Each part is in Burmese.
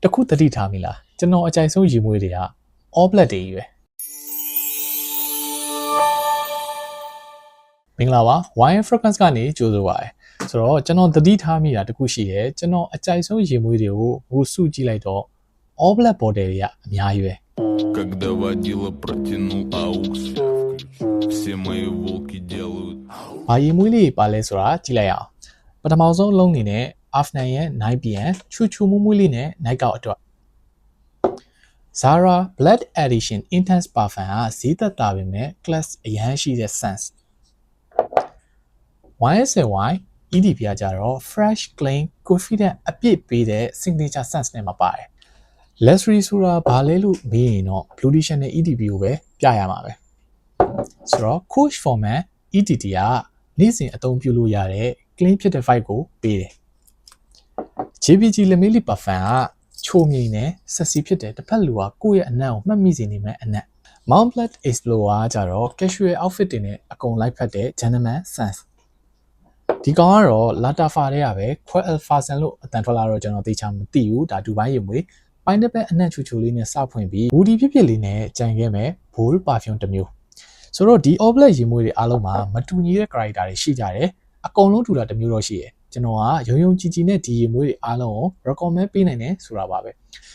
တခုတတိထားမိလားကျွန်တော်အကြိုက်ဆုံးရေမွေးတွေက all black တွေကြီးပဲမင်္ဂလာပါ Wine Fragrance ကနေကြိုဆိုပါရစေဆိုတော့ကျွန်တော်တတိထားမိတာတခုရှိတယ်ကျွန်တော်အကြိုက်ဆုံးရေမွေးတွေကိုဟိုစုကြည့်လိုက်တော့ all black bottle တွေကအများကြီးပဲ Когда водила протянул аукс все мои волки делают ဘာရေမွေးလေးပါလဲဆိုတာကြည့်လိုက်အောင်ပထမဆုံးလုံးအနေနဲ့ Afnan ရဲ့ 9pm ချူချူမွမွေးလေးနဲ့ night out အတွက် Zara Blood Edition Intense Parfum ကဈေးသက်သာပေမဲ့ class အရန်ရှိတဲ့ sense YSY EDP ကကြတော့ fresh clean confident အပြည့်ပေးတဲ့ signature sense နဲ့မှာပါတယ် luxury ဆိုတာဘာလဲလို့မေးရင်တော့ Blue Edition နဲ့ EDP ကိုပဲပြရမှာပဲဆိုတော့ Coach Format EDT ကနေ့စဉ်အသုံးပြုလို့ရတဲ့ clean ဖြစ်တဲ့ vibe ကိုပေးတယ် JPG လက်မေးလီ parfum ကချိုမြိန်နဲ့ဆက်စီဖြစ်တဲ့တစ်ဖက်လူကကိုယ့်ရဲ့အနံ့ကိုမှတ်မိစေနေမဲ့အနံ့ Mount Black Explorer ကကြတော့ casual outfit တွေနဲ့အကုန်လိုက်ဖက်တဲ့ gentleman sense ဒီကောင်ကတော့ Latafa တွေကပဲ Quail Alpha ဆန်လို့အတန်ထွက်လာတော့ကျွန်တော်သိချာမသိဘူးဒါဒူဘိုင်းရေမွေးပိုင်းတစ်ပတ်အနံ့ချူချူလေးနဲ့စဖွင့်ပြီး woody ဖြစ်ဖြစ်လေးနဲ့ကြံခဲ့မဲ့ bold perfume တစ်မျိုးဆိုတော့ဒီ all black ရေမွေးတွေအားလုံးမှာမတူညီတဲ့ character တွေရှိကြတယ်အကုန်လုံးတူတာတစ်မျိုးတော့ရှိတယ်ကျွန်တော်ကယုံကြည်ကြည်နဲ့ဒီရေမွေးတွေအားလုံးကို recommend ပေးနိုင်တယ်ဆိုတာပါပဲ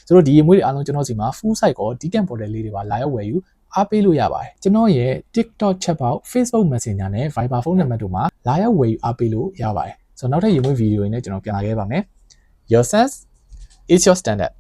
ဆိုတော့ဒီရေမွေးတွေအားလုံးကျွန်တော်စီမှာ full site ကို decant bottle လေးတွေပါလာရောက်ဝယ်ယူအားပေးလို့ရပါတယ်ကျွန်တော်ရဲ့ TikTok chatbot Facebook Messenger နဲ့ Viber ဖုန်းနံပါတ်တို့မှာလာရောက်ဝယ်ယူအားပေးလို့ရပါတယ်ဆိုတော့နောက်ထပ်ရေမွေးဗီဒီယိုတွေနဲ့ကျွန်တော်ပြန်လာခဲ့ပါမယ် Your sense is your standard